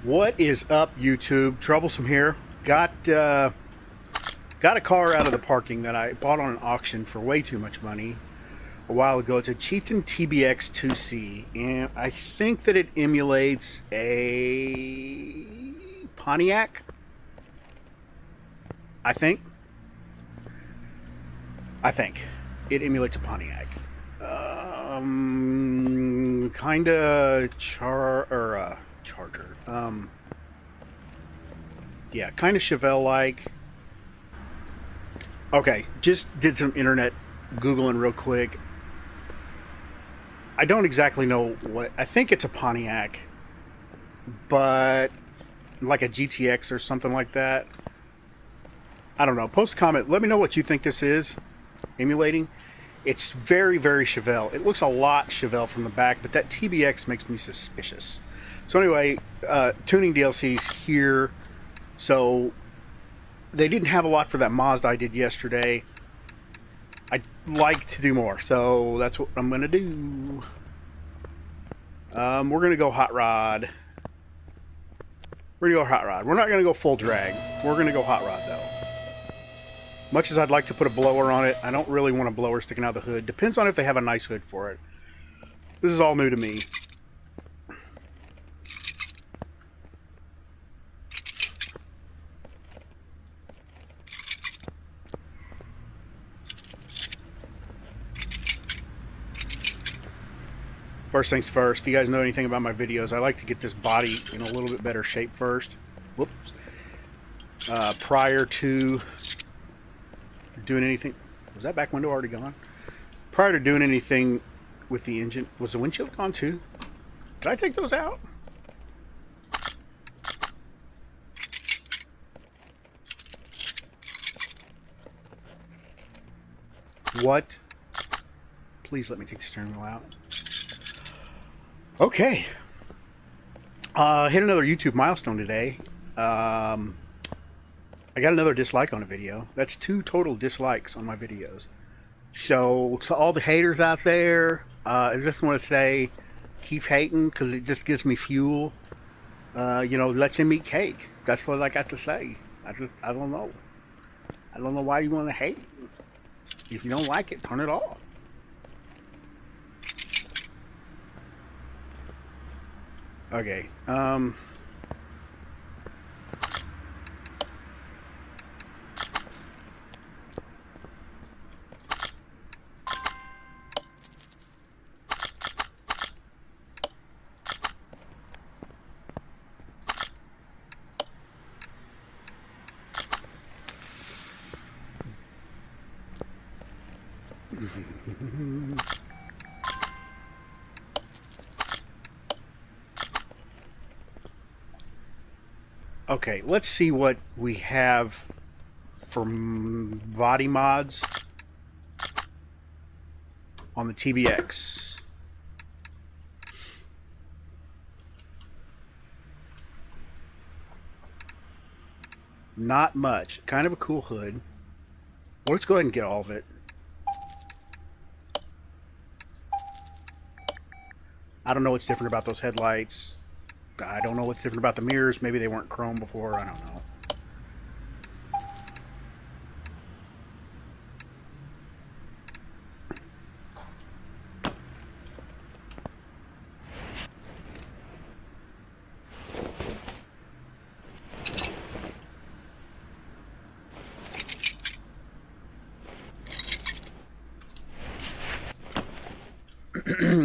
What is up, YouTube? Troublesome here. Got a car out of the parking that I bought on an auction for way too much money a while ago. It's a Chieftan TBX 2C, and I think that it emulates a Pontiac. I think it emulates a Pontiac. Kinda Charger. Yeah, kind of Chevelle-like. Okay, just did some internet Googling real quick. I don't exactly know what... I think it's a Pontiac, but like a GTX or something like that. I don't know. Post a comment. Let me know what you think this is emulating. It's very, very Chevelle. It looks a lot Chevelle from the back, but that TBX makes me suspicious. So anyway, tuning DLC's here. So they didn't have a lot for that Mazda I did yesterday. I'd like to do more, so that's what I'm going to do. We're going to go hot rod. We're going to go hot rod. We're not going to go full drag. We're going to go hot rod, though. Much as I'd like to put a blower on it, I don't really want a blower sticking out of the hood. Depends on if they have a nice hood for it. This is all new to me. First things first, if you guys know anything about my videos, I like to get this body in a little bit better shape first. Whoops. Prior to doing anything. Was that back window already gone? Prior to doing anything with the engine. Was the windshield gone too? Did I take those out? What? Please let me take the steering wheel out. Okay. Hit another YouTube milestone today. I got another dislike on a video. That's 2 total dislikes on my videos. So to all the haters out there, I just want to say, keep hating, because it just gives me fuel. You know, let them eat cake. That's what I got to say. I don't know. I don't know why you want to hate. If you don't like it, turn it off. Okay, okay, let's see what we have for body mods on the TBX. Not much. Kind of a cool hood. Well, let's go ahead and get all of it. I don't know what's different about those headlights. I don't know what's different about the mirrors. Maybe they weren't chrome before. I don't know.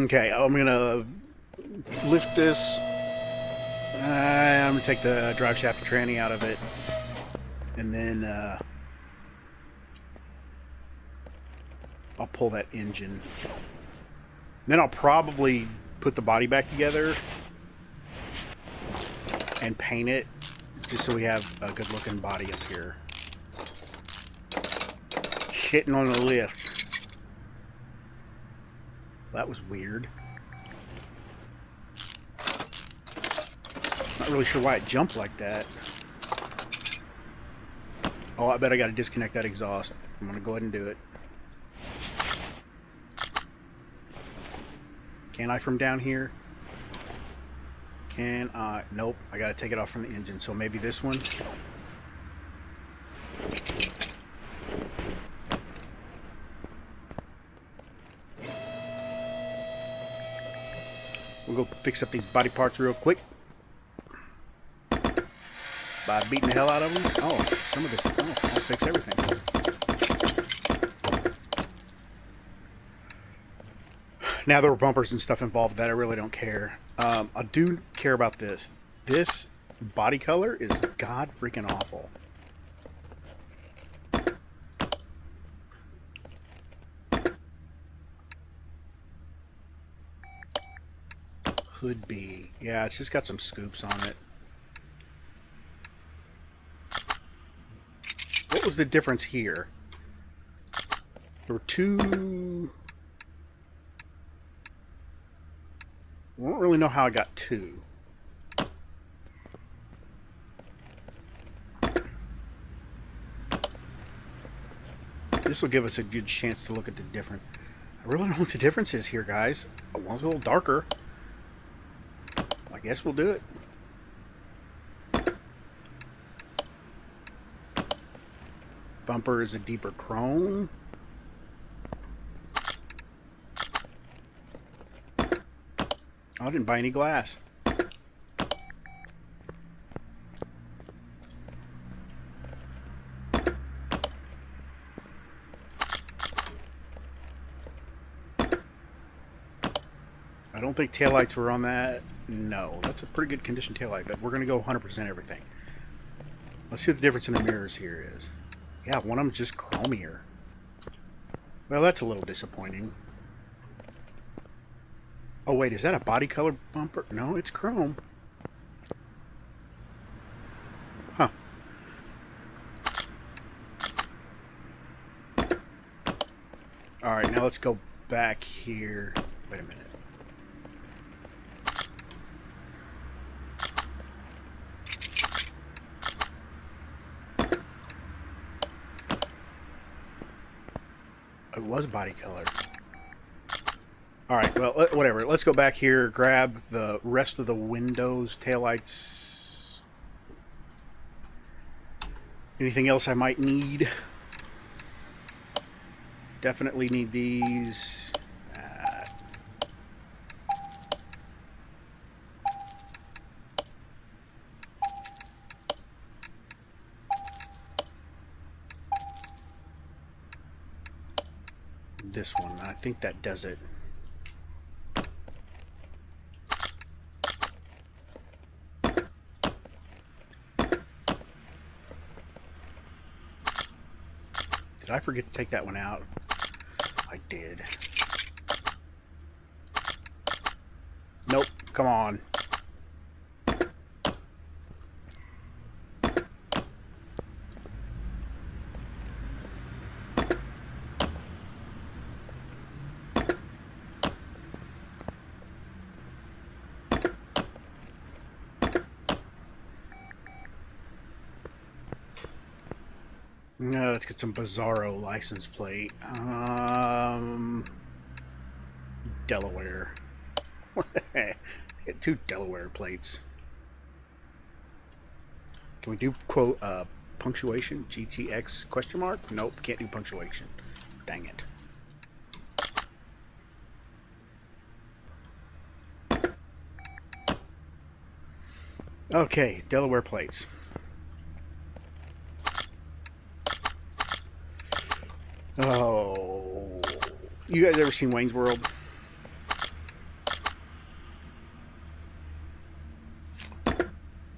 Okay, I'm going to lift this. I'm going to take the drive shaft and tranny out of it. And then I'll pull that engine. Then I'll probably put the body back together and paint it, just so we have a good looking body up here. Shitting on the lift. That was weird. Not really sure why it jumped like that. Oh, I bet I got to disconnect that exhaust. I'm going to go ahead and do it. Can I from down here? Can I? Nope. I gotta take it off from the engine. So maybe this one. We'll go fix up these body parts real quick. By beating the hell out of them. Oh, some of this. Oh, I'll fix everything. Now there were bumpers and stuff involved that I really don't care. I do care about this. This body color is god freaking awful. Could be. Yeah, it's just got some scoops on it. What was the difference here? There were two... I don't really know how I got two. This will give us a good chance to look at the difference. I really don't know what the difference is here, guys. One's a little darker. I guess we'll do it. Bumper is a deeper chrome. I didn't buy any glass. I don't think taillights were on that. No, that's a pretty good condition taillight, but we're going to go 100% everything. Let's see what the difference in the mirrors here is. Yeah, one of them's just chromier. Well, that's a little disappointing. Oh, wait, is that a body color bumper? No, it's chrome. Huh. Alright, now let's go back here. Wait a minute. It was body color. Alright, well, whatever. Let's go back here, grab the rest of the windows, taillights. Anything else I might need? Definitely need these. This one, I think that does it. Did I forget to take that one out? I did. Nope, come on. No, let's get some Bizarro license plate. Delaware. Get two Delaware plates. Can we do quote punctuation? GTX question mark? Nope, can't do punctuation. Dang it. Okay, Delaware plates. Oh, you guys ever seen Wayne's World?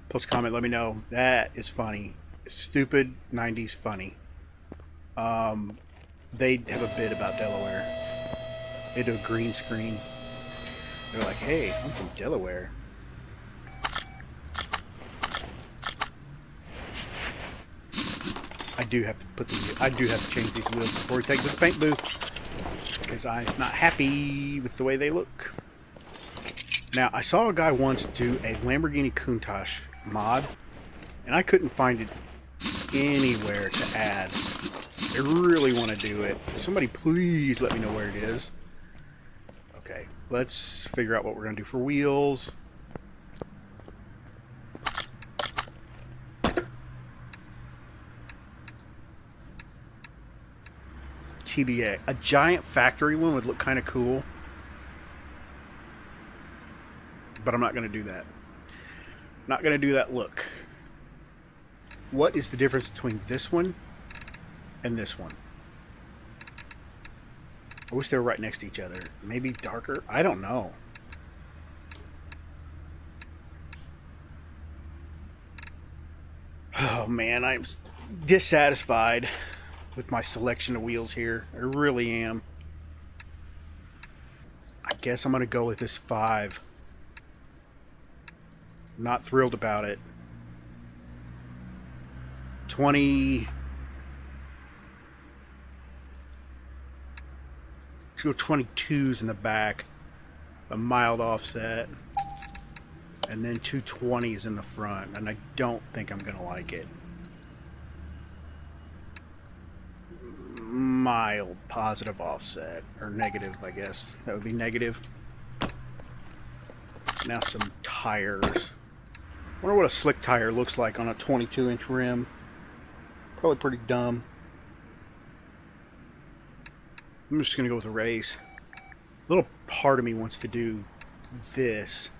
Post comment, let me know. That is funny. Stupid 90s funny. They have a bit about Delaware. They do a green screen. They're like, hey, I'm from Delaware. I do have to change these wheels before we take to the paint booth because I'm not happy with the way they look. Now, I saw a guy once do a Lamborghini Countach mod, and I couldn't find it anywhere to add. I really want to do it. Somebody please let me know where it is. Okay, let's figure out what we're going to do for wheels. TBX. A giant factory one would look kind of cool. But I'm not going to do that. Not going to do that look. What is the difference between this one and this one? I wish they were right next to each other. Maybe darker? I don't know. Oh man, I'm dissatisfied with my selection of wheels here. I really am. I guess I'm going to go with this 5. Not thrilled about it. 20... 22s in the back. A mild offset. And then 220s in the front. And I don't think I'm going to like it. Mild positive offset. Or negative, I guess. That would be negative. Now some tires. I wonder what a slick tire looks like on a 22-inch rim. Probably pretty dumb. I'm just going to go with a race. A little part of me wants to do this.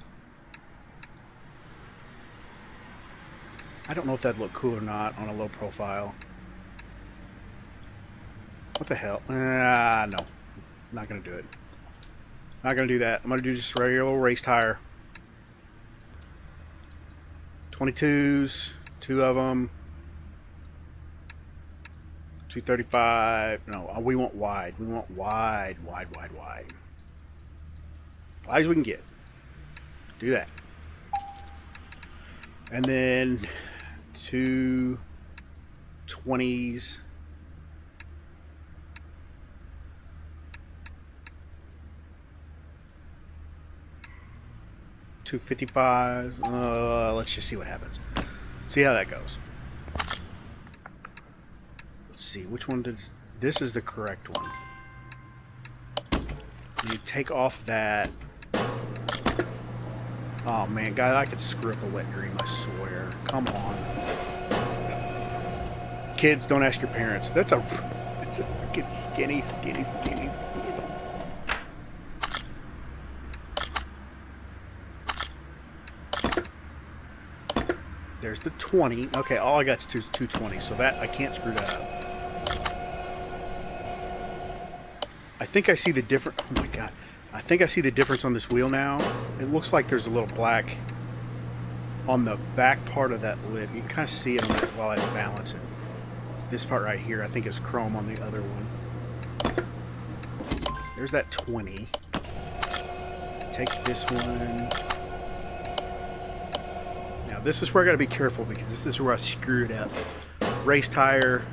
I don't know if that'd look cool or not on a low profile. What the hell? No. Not going to do it. Not going to do that. I'm going to do just a regular race tire. 22s. 2 of them. 235. No, we want wide. We want wide. Wide as we can get. Do that. And then 2 20s. 255. Let's just see what happens. See how that goes. Let's see which one did. This is the correct one. You take off that. Oh man, guys, I could screw up a wet dream. I swear. Come on, kids, don't ask your parents. That's a fucking skinny. There's the 20. Okay, all I got is 220, so that I can't screw that up. I think I see the difference. Oh my god. I think I see the difference on this wheel now. It looks like there's a little black on the back part of that lid. You can kind of see it on it while I balance it. This part right here, I think, is chrome on the other one. There's that 20. Take this one. Now this is where I got to be careful because this is where I screwed up. Race tire,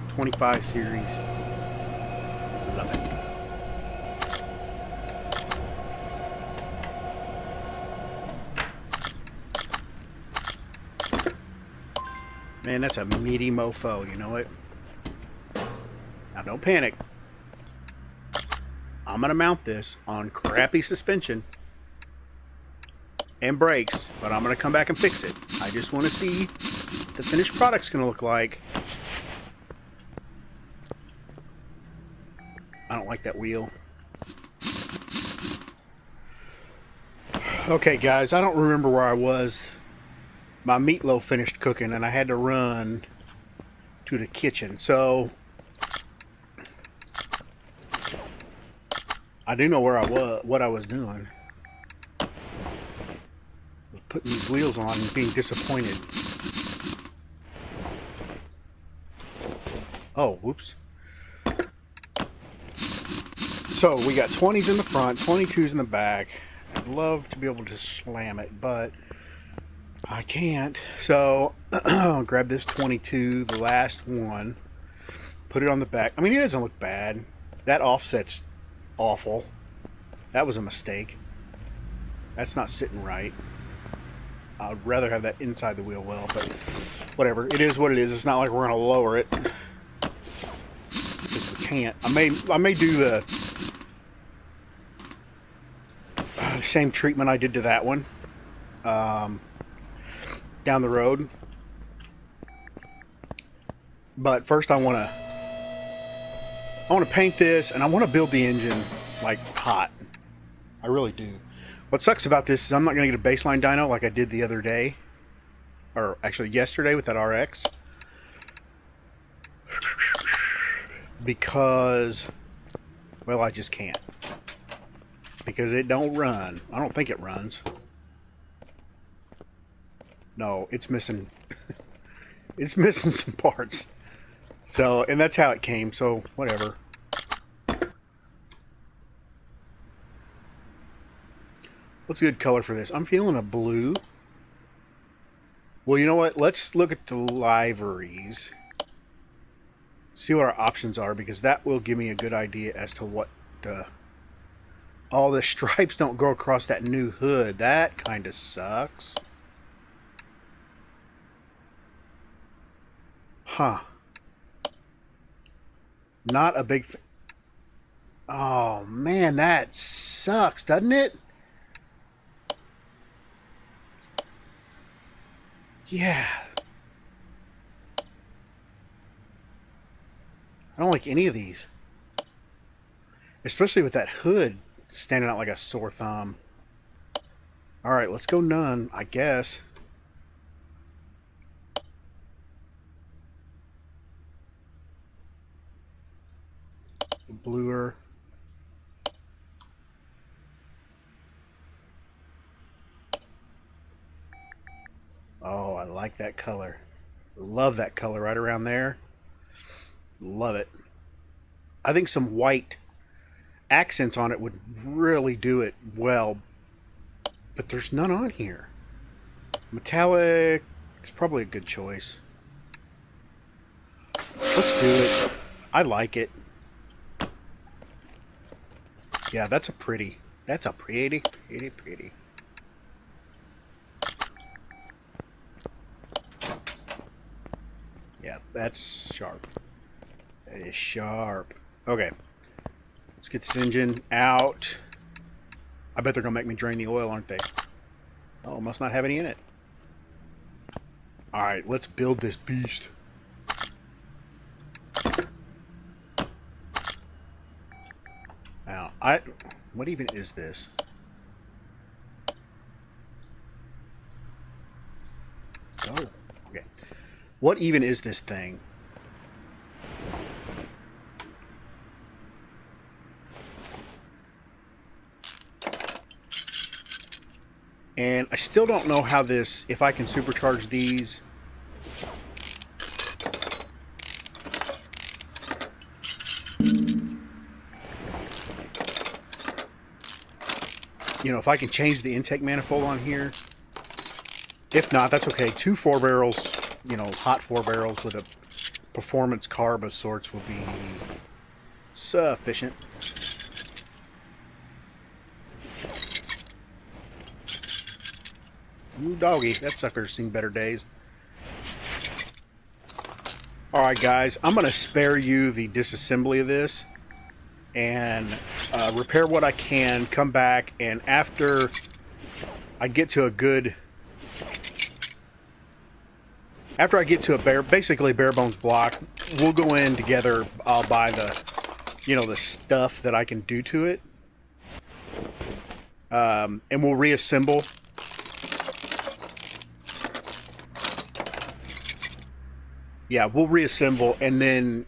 25 series. Love it. Man, that's a meaty mofo, you know it? Now don't panic. I'm going to mount this on crappy suspension and brakes, but I'm going to come back and fix it. I just want to see what the finished product's going to look like. I don't like that wheel. Okay, guys, I don't remember where I was. My meatloaf finished cooking and I had to run to the kitchen. So I do know where I was, what I was doing. Putting these wheels on and being disappointed. Oh, whoops. So we got 20s in the front, 22s in the back. I'd love to be able to slam it, but I can't. So I'll grab this 22, the last one, put it on the back. I mean, it doesn't look bad. That offset's awful. That was a mistake. That's not sitting right. I'd rather have that inside the wheel well, but whatever. It is what it is. It's not like we're going to lower it. Because we can't. I may do the same treatment I did to that one. Down the road. But first I want to I want to paint this, and I want to build the engine like hot. I really do. What sucks about this is I'm not going to get a baseline dyno like I did the other day, or actually yesterday with that RX, because, well, I just can't. Because it don't run. I don't think it runs. No, it's missing. It's missing some parts. So, and that's how it came, so whatever. What's a good color for this? I'm feeling a blue. Well, you know what? Let's look at the liveries. See what our options are, because that will give me a good idea as to what... all the stripes don't go across that new hood. That kind of sucks. Huh. Not a big... Oh, man, that sucks, doesn't it? Yeah. I don't like any of these. Especially with that hood standing out like a sore thumb. Alright, let's go none, I guess. Bluer. Oh, I like that color. Love that color right around there. Love it. I think some white accents on it would really do it well, but there's none on here. Metallic is probably a good choice. Let's do it. I like it. Yeah, that's a pretty. That's a pretty. Yeah, that's sharp. That is sharp. Okay. Let's get this engine out. I bet they're going to make me drain the oil, aren't they? Oh, must not have any in it. Alright, let's build this beast. Now, what even is this? Oh, okay. What even is this thing? And I still don't know how this, if I can supercharge these. You know, if I can change the intake manifold on here. If not, that's okay. 2 4-barrels, you know, hot 4 barrels with a performance carb of sorts will be sufficient. Ooh, doggy, that sucker's seen better days. Alright guys, I'm going to spare you the disassembly of this and repair what I can, come back, and after I get to a good... After I get to a basically bare bones block, we'll go in together. I'll buy the, you know, the stuff that I can do to it. And we'll reassemble. Yeah, we'll reassemble, and then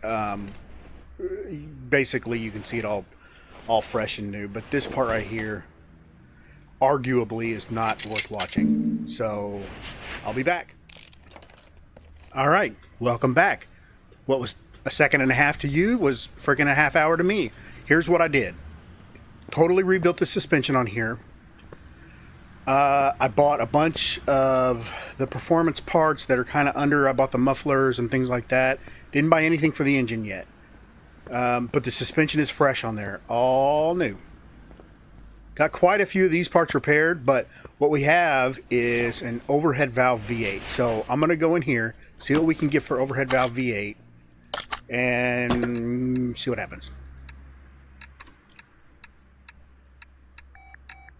basically you can see it all fresh and new. But this part right here, arguably, is not worth watching. So I'll be back. All right, welcome back. What was a second and a half to you was freaking a half hour to me. Here's what I did. Totally rebuilt the suspension on here. I bought a bunch of the performance parts that are kind of under. I bought the mufflers and things like that. Didn't buy anything for the engine yet. But the suspension is fresh on there. All new. Got quite a few of these parts repaired, but what we have is an overhead valve V8. So I'm going to go in here, see what we can get for overhead valve V8, and see what happens.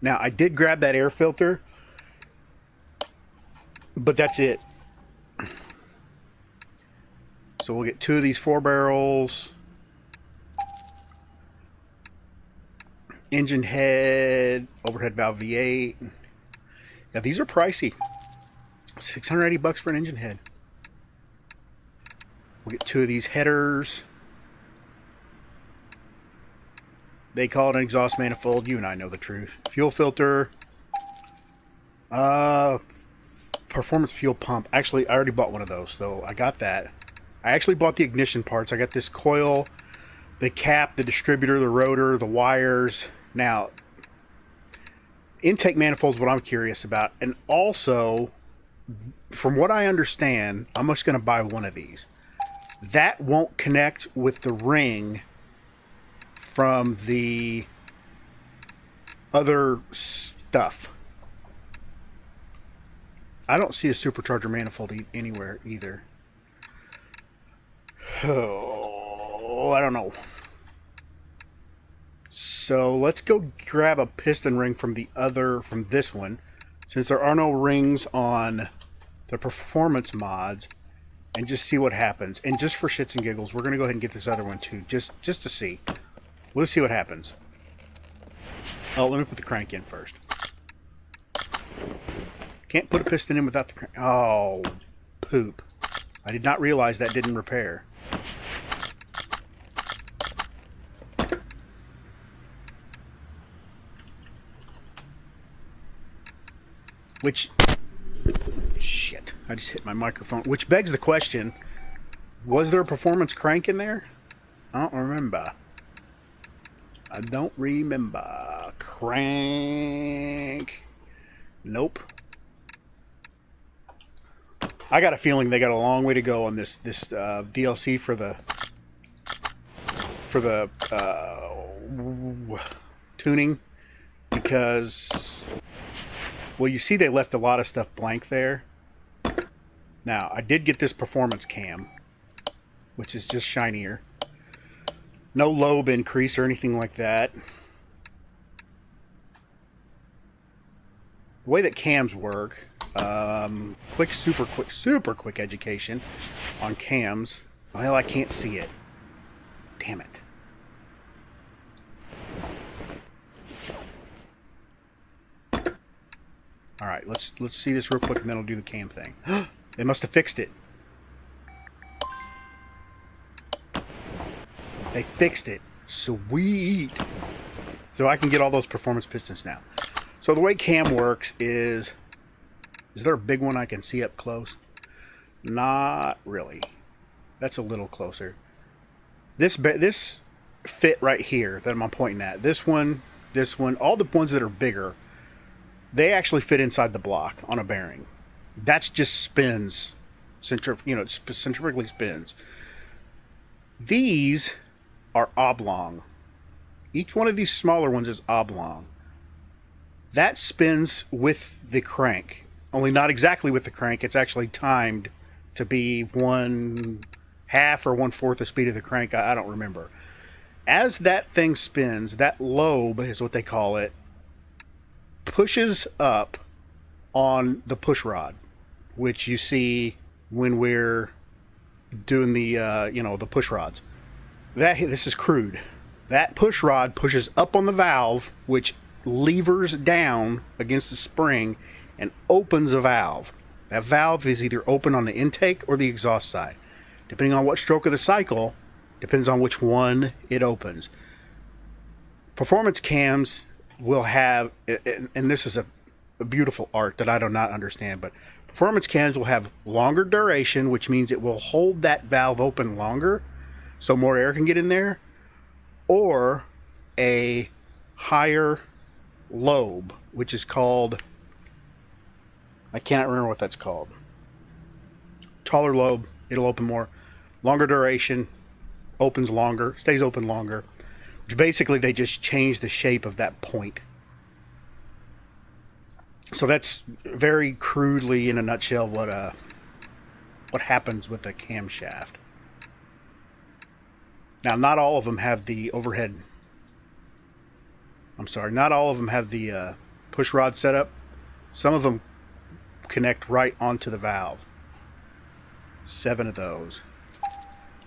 Now, I did grab that air filter, but that's it. So we'll get 2 of these 4 barrels. Engine head, overhead valve V8. Yeah, these are pricey. $680 for an engine head. We'll get 2 of these headers. They call it an exhaust manifold. You and I know the truth. Fuel filter. Performance fuel pump. Actually, I already bought one of those, so I got that. I actually bought the ignition parts. I got this coil, the cap, the distributor, the rotor, the wires. Now, intake manifold is what I'm curious about. And also, from what I understand, I'm just going to buy one of these. That won't connect with the ring from the other stuff. I don't see a supercharger manifold anywhere either. Oh, I don't know. So let's go grab a piston ring from this one, since there are no rings on the performance mods, and just see what happens. And just for shits and giggles, we're gonna go ahead and get this other one too, just to see. We'll see what happens. Oh, let me put the crank in first. Can't put a piston in without the crank. Oh, poop. I did not realize that didn't repair. Which, shit, I just hit my microphone. Which begs the question, was there a performance crank in there? I don't remember. I don't remember. Crank. Nope. I got a feeling they got a long way to go on this DLC for the tuning, because, well, you see they left a lot of stuff blank there. Now, I did get this performance cam, which is just shinier. No lobe increase or anything like that. The way that cams work, super quick education on cams. Well, I can't see it. Damn it. All right, let's see this real quick, and then I'll do the cam thing. They must have fixed it. They fixed it. Sweet. So I can get all those performance pistons now. So the way cam works is there a big one I can see up close? Not really. That's a little closer. This fit right here that I'm pointing at. This one, all the ones that are bigger, they actually fit inside the block on a bearing. That's just spins, centrifugally spins. These are oblong. Each one of these smaller ones is oblong. That spins with the crank, only not exactly with the crank. It's actually timed to be 1/2 or 1/4 the speed of the crank. I don't remember. As that thing spins, that lobe is what they call it, pushes up on the push rod, which you see when we're doing the the push rods. This is crude. That push rod pushes up on the valve, which levers down against the spring and opens a valve. That valve is either open on the intake or the exhaust side. Depending on what stroke of the cycle, depends on which one it opens. Performance cams will have, and this is a beautiful art that I do not understand, but performance cams will have longer duration, which means it will hold that valve open longer so more air can get in there, or a higher lobe, which is called, I cannot remember what that's called. Taller lobe, it'll open more. Longer duration, opens longer, stays open longer. Which basically they just change the shape of that point. So that's very crudely, in a nutshell, what happens with the camshaft. Now, not all of them have the overhead. Not all of them have the push rod setup. Some of them connect right onto the valve. 7 of those.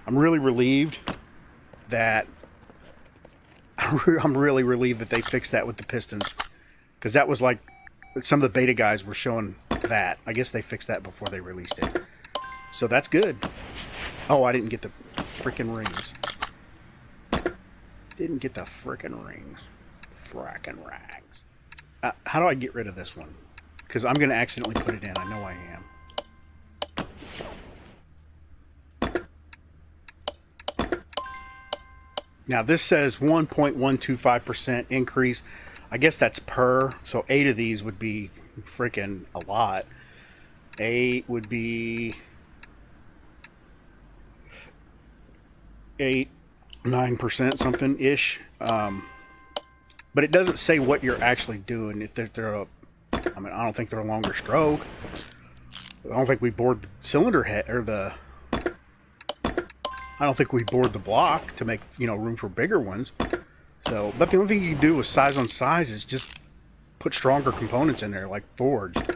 I'm really relieved that I I'm really relieved that they fixed that with the pistons, because that was like some of the beta guys were showing that. I guess they fixed that before they released it, so that's good. Oh, I didn't get the freaking rings. Didn't get the freaking rings. Fracking rags. How do I get rid of this one? Because I'm going to accidentally put it in. I know I am. Now this says 1.125% increase. I guess that's per. So 8 of these would be freaking a lot. 8 would be 9% something ish. But it doesn't say what you're actually doing. If they're a, I mean, I don't think they're a longer stroke. I don't think we bored the cylinder head or the. I don't think we bored the block to make, you know, room for bigger ones. So, but the only thing you can do with size on size is just put stronger components in there, like forged.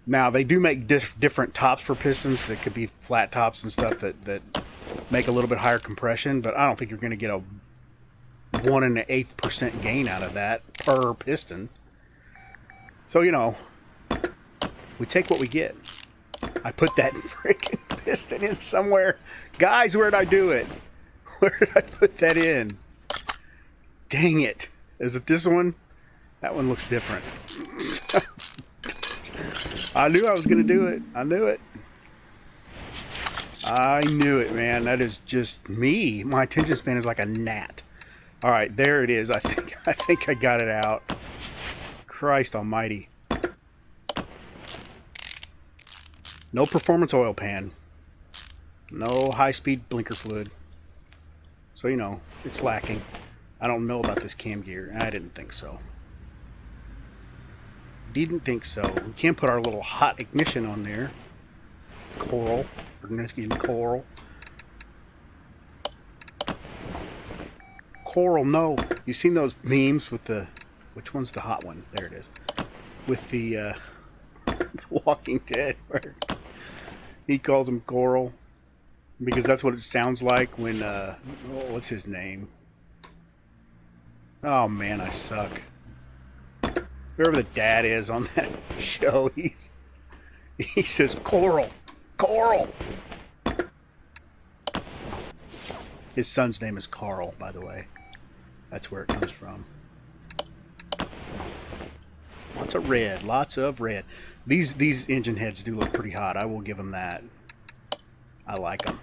Now they do make different tops for pistons that could be flat tops and stuff that make a little bit higher compression, but I don't think you're going to get a 1 1/8% gain out of that per piston. So, you know, we take what we get. I put that freaking piston in somewhere. Guys, where'd I do it? Where did I put that in? Dang it. Is it this one? That one looks different. I knew I was going to do it. I knew it. I knew it, man. That is just me. My attention span is like a gnat. All right, there it is. I think I got it out. Christ almighty. No performance oil pan. No high-speed blinker fluid. So, you know, it's lacking. I don't know about this cam gear. I didn't think so. Didn't think so. We can't put our little hot ignition on there. Coral. Ignition coral. Coral, no. You seen those memes with the... Which one's the hot one? There it is. With the Walking Dead, where he calls him Coral. Because that's what it sounds like when, what's his name? Oh man, I suck. Whoever the dad is on that show, he says Coral. Coral! His son's name is Carl, by the way. That's where it comes from. Lots of red, lots of red. These engine heads do look pretty hot. I will give them that. I like them.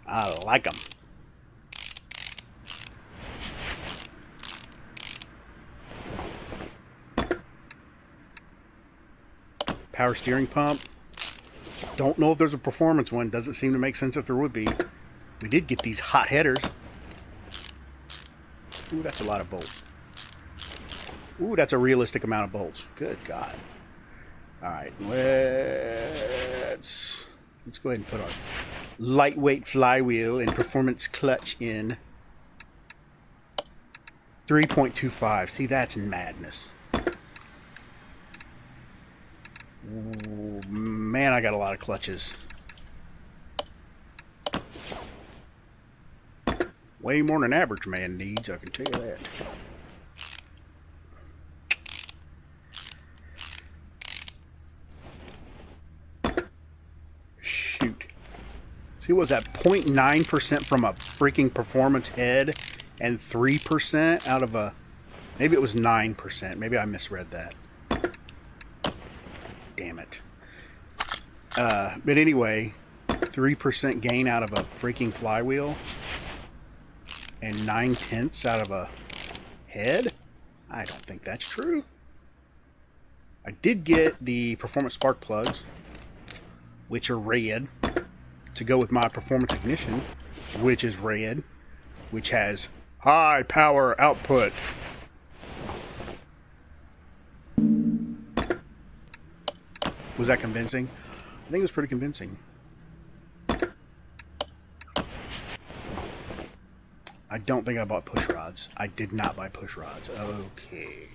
I like them. Power steering pump. Don't know if there's a performance one. Doesn't seem to make sense if there would be. We did get these hot headers. Ooh, that's a lot of bolts. Ooh, that's a realistic amount of bolts. Good God. Alright, let's go ahead and put our lightweight flywheel and performance clutch in. 3.25. See, that's madness. Ooh, man, I got a lot of clutches. Way more than an average man needs, I can tell you that. Shoot. See, what was that? 0.9% from a freaking performance head and 3% out of a... Maybe it was 9%. Maybe I misread that. Damn it. But anyway, 3% gain out of a freaking flywheel and 9/10 out of a head? I don't think that's true. I did get the performance spark plugs, which are red, to go with my performance ignition, which is red, which has high power output. Was that convincing? I think it was pretty convincing. I don't think I bought push rods. I did not buy push rods. Okay.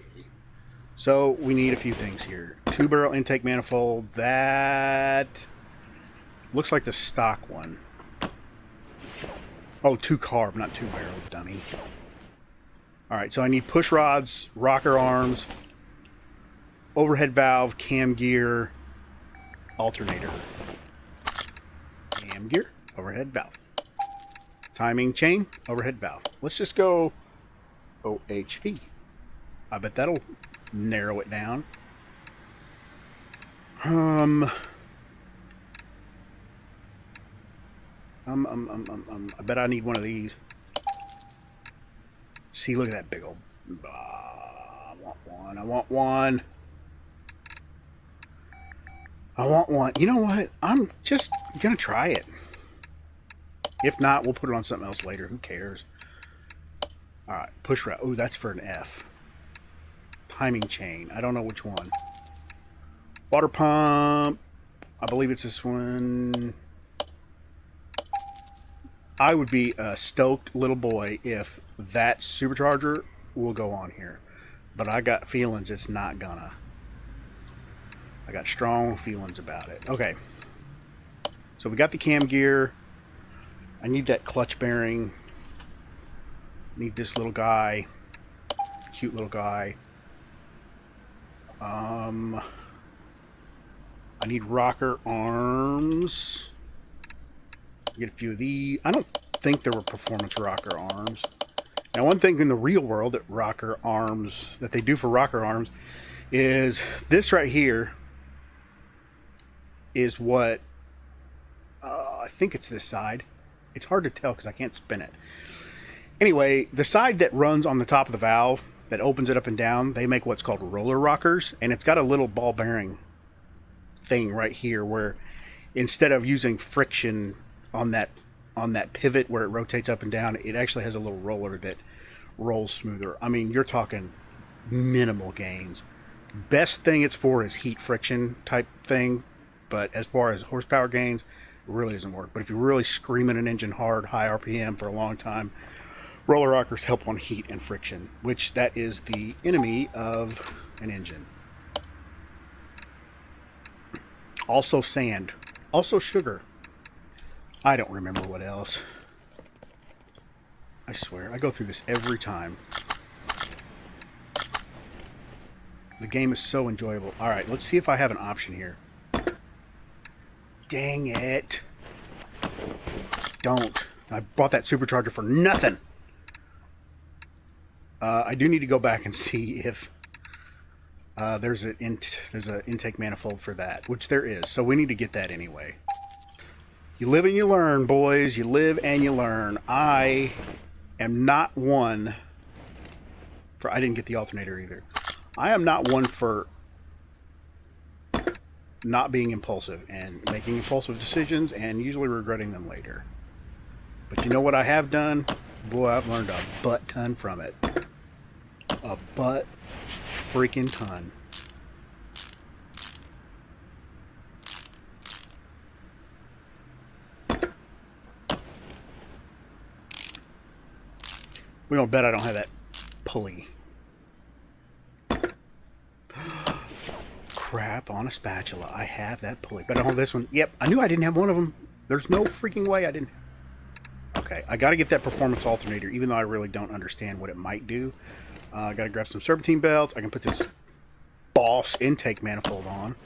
So we need a few things here. 2-barrel intake manifold. That looks like the stock one. Oh, 2-carb, not 2-barrel, dummy. Alright, so I need push rods, rocker arms, overhead valve, cam gear, alternator. Cam gear, overhead valve. Timing chain, overhead valve. Let's just go OHV. I bet that'll narrow it down. I bet I need one of these. See, look at that big old... I want one. I want one. I want one. You know what? I'm just going to try it. If not, we'll put it on something else later. Who cares? Alright, push route. Oh, that's for an F. Timing chain. I don't know which one. Water pump. I believe it's this one. I would be a stoked little boy if that supercharger will go on here. But I got feelings it's not gonna. I got strong feelings about it. Okay. So we got the cam gear. I need that clutch bearing. Need this little guy. Cute little guy. I need rocker arms. Get a few of these. I don't think there were performance rocker arms. Now, one thing in the real world that they do for rocker arms is this right here is what I think it's this side. It's hard to tell because I can't spin it. Anyway, the side that runs on the top of the valve that opens it up and down, they make what's called roller rockers, and it's got a little ball bearing thing right here where instead of using friction on that pivot where it rotates up and down, it actually has a little roller that rolls smoother. I mean, you're talking minimal gains. Best thing it's for is heat friction type thing, but as far as horsepower gains, it really doesn't work. But if you're really screaming an engine hard, high RPM for a long time, roller rockers help on heat and friction, which that is the enemy of an engine. Also sand. Also sugar. I don't remember what else. I swear, I go through this every time. The game is so enjoyable. Alright, let's see if I have an option here. Dang it. Don't. I bought that supercharger for nothing. I do need to go back and see if there's an intake manifold for that, which there is. So we need to get that anyway. You live and you learn, boys. You live and you learn. I am not one for... I didn't get the alternator either. I am not one for not being impulsive and making impulsive decisions and usually regretting them later. But you know what I have done? Boy, I've learned a butt ton from it. A butt freaking ton. We're gonna bet I don't have that pulley. Crap on a spatula. I have that pulley, but I don't have this one. Yep, I knew I didn't have one of them. There's no freaking way I didn't. Okay, I got to get that performance alternator, even though I really don't understand what it might do. I got to grab some serpentine belts. I can put this boss intake manifold on.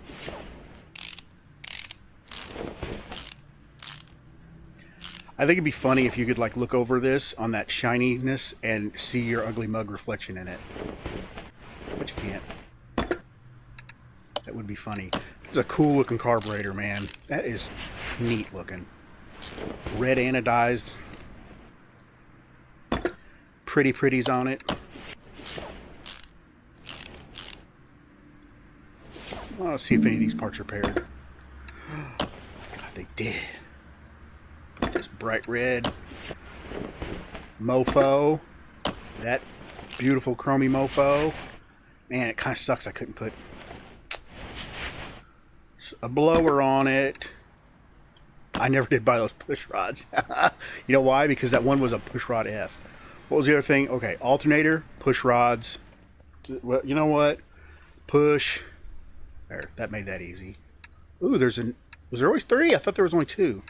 I think it'd be funny if you could like look over this on that shininess and see your ugly mug reflection in it. But you can't. That would be funny. It's a cool looking carburetor, man. That is neat looking. Red anodized. Pretty pretties on it. Well, let's see if any of these parts are paired. God, they did. Put this bright red mofo. That beautiful chromy mofo. Man, it kind of sucks I couldn't put a blower on it. I never did buy those push rods. You know why? Because that one was a push rod F. What was the other thing? Okay, alternator, push rods. Well, you know what? Push. There, that made that easy. Ooh, was there always 3? I thought there was only 2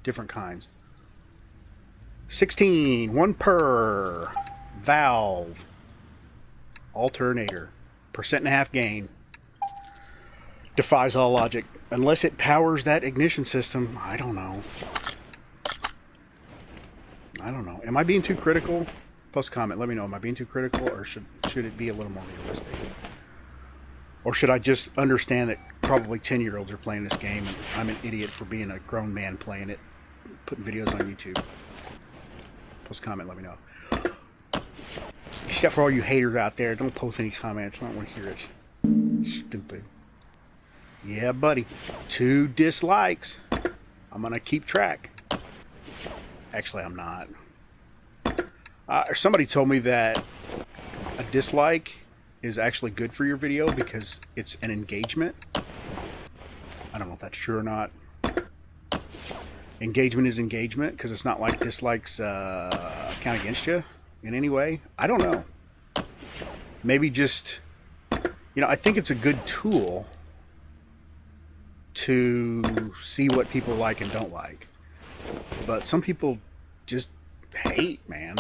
different kinds. 16, 1 per. Valve. Alternator. 1.5% gain. Defies all logic. Unless it powers that ignition system, I don't know. I don't know. Am I being too critical? Post comment. Let me know. Am I being too critical, or should it be a little more realistic? Or should I just understand that probably 10-year-olds are playing this game and I'm an idiot for being a grown man playing it, putting videos on YouTube? Post comment. Let me know. Except for all you haters out there, don't post any comments. I don't want to hear it. Stupid. Yeah, buddy. 2 dislikes. I'm going to keep track. Actually, I'm not. Somebody told me that a dislike is actually good for your video because it's an engagement. I don't know if that's true or not. Engagement is engagement because it's not like dislikes count against you in any way. I don't know. Maybe just, I think it's a good tool to see what people like and don't like. But some people just hate, man.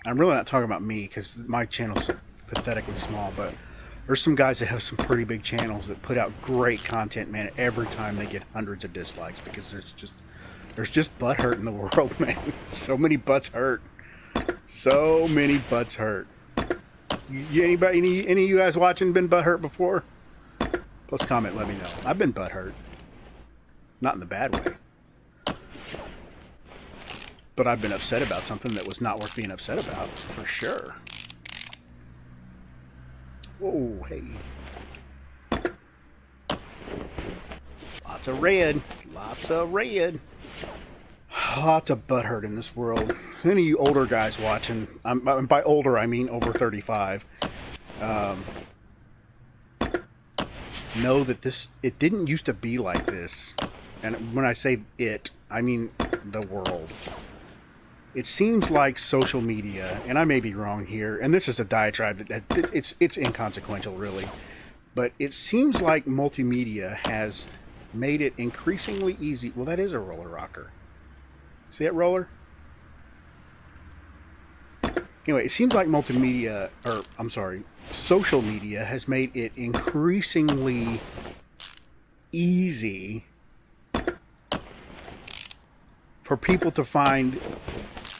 I'm really not talking about me because my channel's so pathetically small, but there's some guys that have some pretty big channels that put out great content, man. Every time they get hundreds of dislikes because there's just butt hurt in the world, man. So many butts hurt. So many butts hurt. Any of you guys watching been butt hurt before? Post comment, let me know. I've been butt hurt. Not in the bad way. But I've been upset about something that was not worth being upset about, for sure. Whoa, hey. Lots of red. Lots of red. Lots of butthurt in this world. Any of you older guys watching, by older I mean over 35, know that it didn't used to be like this. And when I say it, I mean the world. It seems like social media, and I may be wrong here, and this is a diatribe, it's inconsequential really, but it seems like multimedia has made it increasingly easy. Well, that is a roller rocker. See that roller? Anyway, it seems like social media has made it increasingly easy for people to find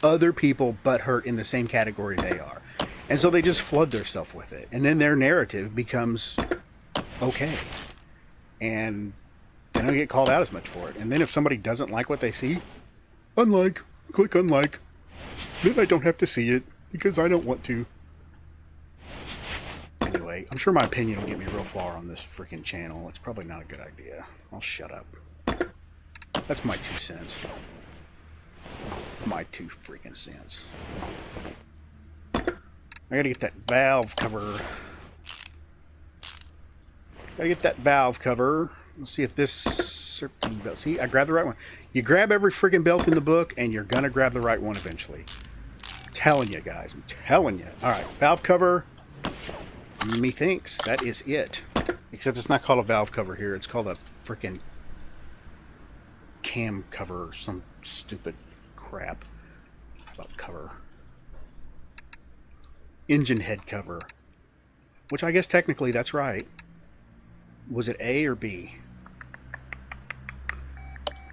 other people butthurt in the same category they are. And so they just flood themselves with it. And then their narrative becomes okay. And they don't get called out as much for it. And then if somebody doesn't like what they see, unlike, click unlike. Then I don't have to see it because I don't want to. Anyway, I'm sure my opinion will get me real far on this freaking channel. It's probably not a good idea. I'll shut up. That's my 2 cents. My 2 freaking cents. I gotta get that valve cover. Let's see if this serpentine belt. See, I grabbed the right one. You grab every freaking belt in the book, and you're gonna grab the right one eventually. I'm telling you guys. I'm telling you. All right, valve cover. Methinks that is it. Except it's not called a valve cover here. It's called a freaking cam cover or some stupid crap. How about cover? Engine head cover. Which I guess technically that's right. Was it A or B?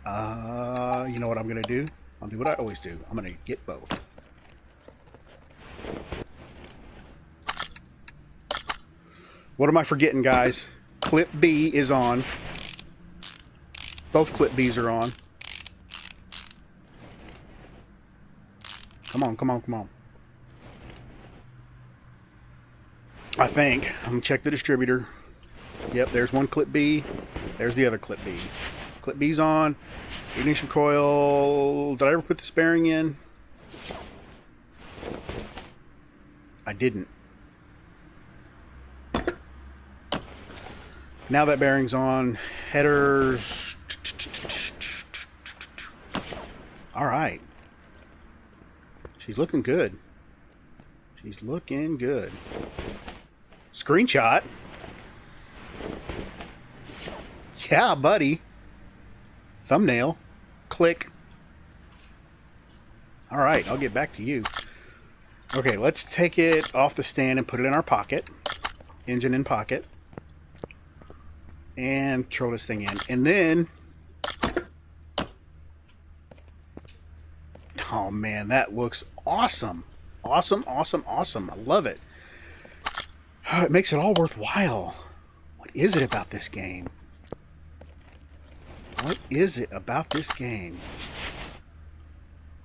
You know what I'm going to do? I'll do what I always do. I'm going to get both. What am I forgetting, guys? Clip B is on. Both clip Bs are on. Come on, come on, come on. I think. I'm going to check the distributor. Yep, there's one clip B. There's the other clip B. Clip B's on. Ignition coil. Did I ever put this bearing in? I didn't. Now that bearing's on. Headers. All right. She's looking good. She's looking good. Screenshot. Yeah, buddy. Thumbnail. Click. All right, I'll get back to you. Okay, let's take it off the stand and put it in our pocket. Engine in pocket. And throw this thing in. And then... oh man, that looks awesome. Awesome, awesome, awesome. I love it. It makes it all worthwhile. What is it about this game? What is it about this game?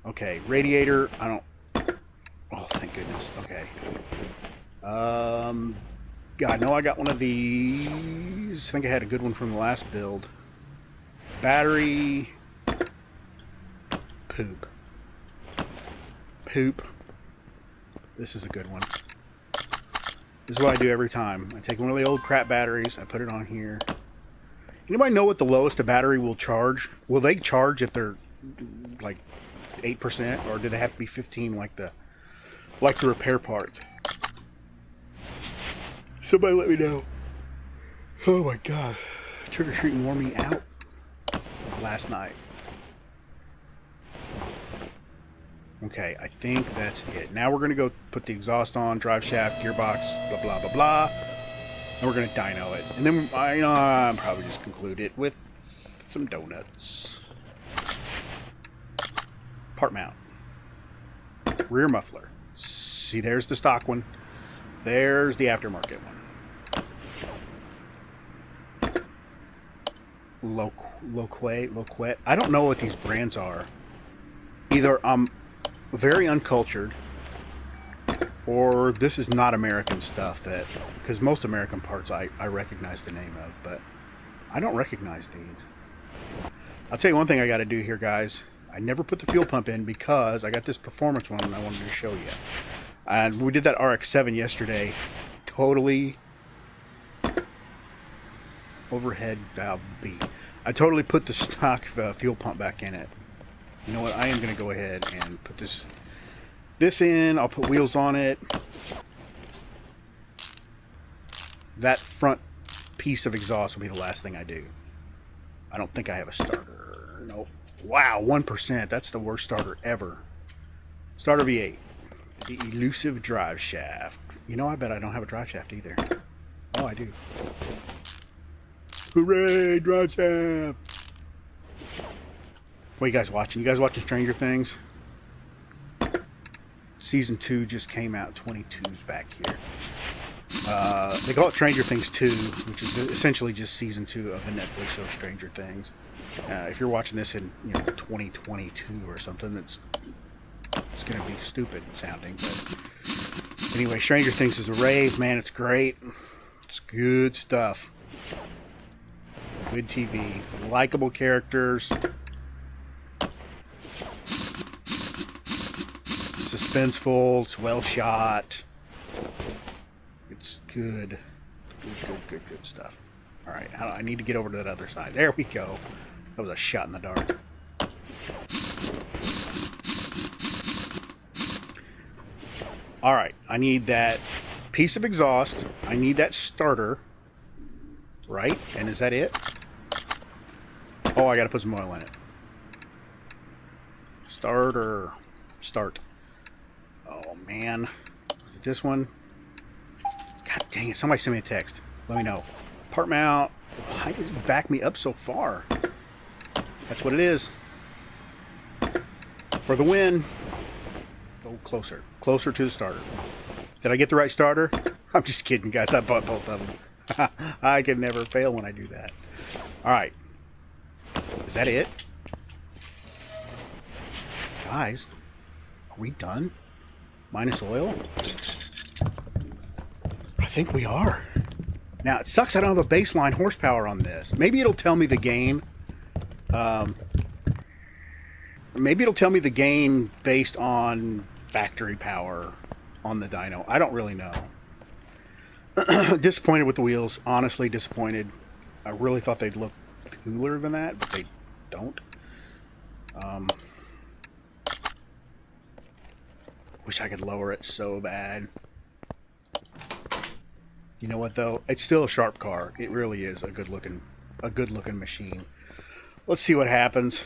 Okay, radiator. I don't... oh, thank goodness. Okay. God, no, I got one of these. I think I had a good one from the last build. Battery. Poop. Poop. This is a good one. This is what I do every time. I take one of the old crap batteries, I put it on here. Anybody know what the lowest a battery will charge? Will they charge if they're like 8%, or do they have to be 15 like the repair parts? Somebody let me know. Oh my god. Trick-or-treating wore me out last night. Okay, I think that's it. Now we're going to go put the exhaust on, drive shaft, gearbox, blah, blah, blah, blah. And we're going to dyno it. And then I'll probably just conclude it with some donuts. Part mount. Rear muffler. See, there's the stock one. There's the aftermarket one. Loquet. I don't know what these brands are. Either I'm very uncultured, or this is not American stuff, that because most American parts I recognize the name of, but I don't recognize these. I'll tell you one thing I got to do here, guys. I never put the fuel pump in because I got this performance one and I wanted to show you. And we did that RX-7 yesterday. Totally overhead valve B. I totally put the stock fuel pump back in it. You know what? I am going to go ahead and put this in. I'll put wheels on it. That front piece of exhaust will be the last thing I do. I don't think I have a starter. Nope. Wow, 1%. That's the worst starter ever. Starter V8. The elusive drive shaft. You know, I bet I don't have a drive shaft either. Oh, I do. Hooray, drive shaft! What are you guys watching? You guys watching Stranger Things? Season 2 just came out. 22's back here. They call it Stranger Things 2, which is essentially just Season 2 of the Netflix show Stranger Things. If you're watching this in 2022 or something, it's going to be stupid sounding. But anyway, Stranger Things is a rave. Man, it's great. It's good stuff. Good TV. Likeable characters. Suspenseful. It's well shot. It's good. Good stuff. Alright, I need to get over to that other side. There we go. That was a shot in the dark. Alright, I need that piece of exhaust. I need that starter. Right? And is that it? Oh, I gotta put some oil in it. Starter. Start. Oh, man. Is it this one? God dang it. Somebody send me a text. Let me know. Part mount. Why did it back me up so far? That's what it is. For the win. Go closer. Closer to the starter. Did I get the right starter? I'm just kidding, guys. I bought both of them. I can never fail when I do that. Alright. Is that it? Guys, are we done? Minus oil? I think we are. Now, it sucks I don't have a baseline horsepower on this. Maybe it'll tell me the gain. Maybe it'll tell me the gain based on factory power on the dyno. I don't really know. Disappointed with the wheels. Honestly disappointed. I really thought they'd look cooler than that, but they don't. Wish I could lower it so bad. You know what though? It's still a sharp car. It really is a good looking machine. Let's see what happens.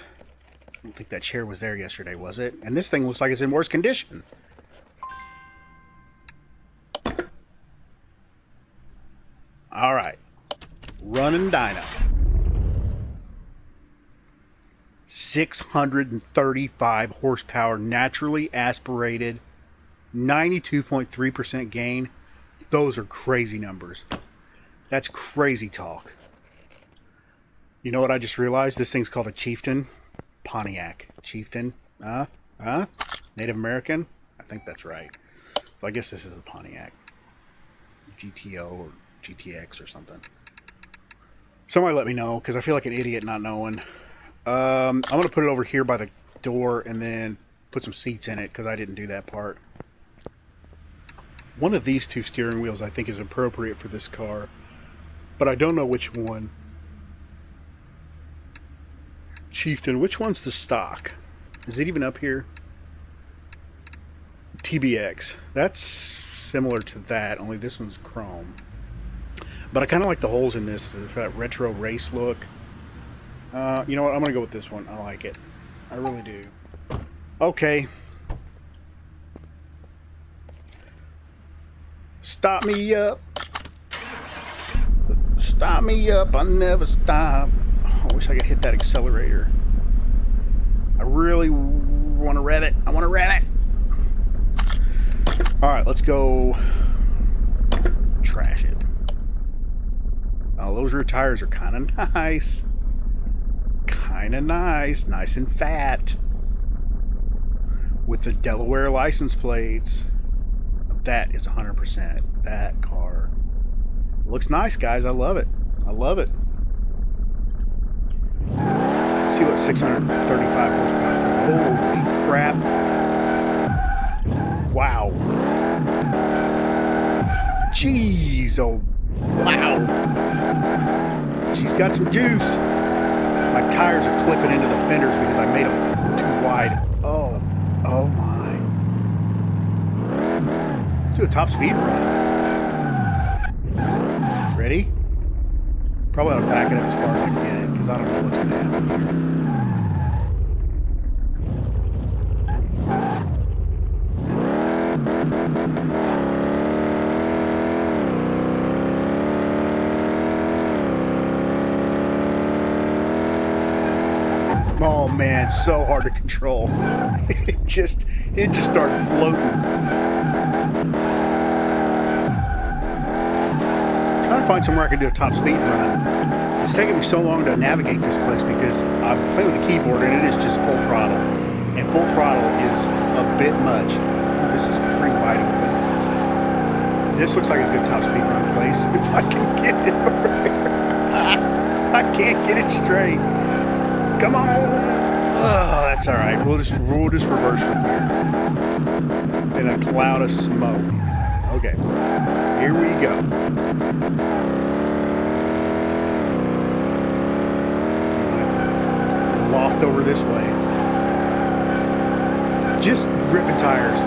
don't think that chair was there yesterday, was it? And this thing looks like it's in worse condition. All right. Running dyno. 635 horsepower, naturally aspirated, 92.3% gain. Those are crazy numbers. That's crazy talk. You know what I just realized? This thing's called a Chieftan Pontiac. Chieftan? Native American? I think that's right. So I guess this is a Pontiac. GTO or GTX or something. Somebody let me know, because I feel like an idiot not knowing. I'm going to put it over here by the door and then put some seats in it, because I didn't do that part. One of these two steering wheels I think is appropriate for this car, but I don't know which one. Chieftan, which one's the stock? Is it even up here? TBX. That's similar to that, only this one's chrome. But I kind of like the holes in this, that retro race look. You know what? I'm going to go with this one. I like it. I really do. Okay. Stop me up. Stop me up. I never stop. I wish I could hit that accelerator. I really want to rev it. I want to rev it. All right, let's go trash it. Oh, those rear tires are kind of nice. Kind of nice. Nice and fat. With the Delaware license plates. That is 100%. That car looks nice, guys. I love it. I love it. Let's see what 635 horsepower is. Holy crap. Wow. Jeez. Oh, wow. She's got some juice. My tires are clipping into the fenders because I made them too wide. Oh. Oh, my. Do a top speed run. Ready? Probably ought to back it up as far as I can get it, because I don't know what's going to happen here. Oh man, so hard to control. It just started floating. Trying to find somewhere I can do a top speed run. It's taking me so long to navigate this place because I'm playing with the keyboard and it is just full throttle. And full throttle is a bit much. This is pretty wide open. This looks like a good top speed run place if I can get it over here. I can't get it straight. Come on. Oh, that's all right. We'll just reverse from here. In a cloud of smoke. Okay. Here we go. Loft over this way. Just ripping tires.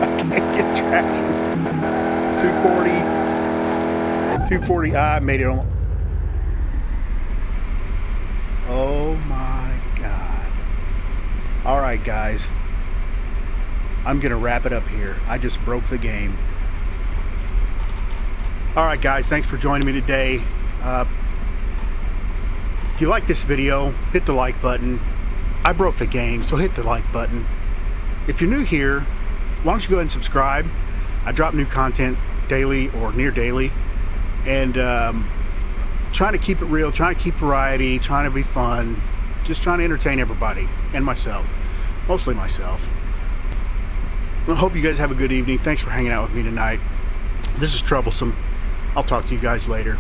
I can't get traction. 240. 240. I made it on. Oh my God. All right, guys. I'm going to wrap it up here. I just broke the game. All right, guys. Thanks for joining me today. If you like this video, hit the like button. I broke the game, so hit the like button. If you're new here, why don't you go ahead and subscribe? I drop new content daily or near daily. And trying to keep it real, trying to keep variety, trying to be fun. Just trying to entertain everybody and myself. Mostly myself. I hope you guys have a good evening. Thanks for hanging out with me tonight. This is Troublesome. I'll talk to you guys later.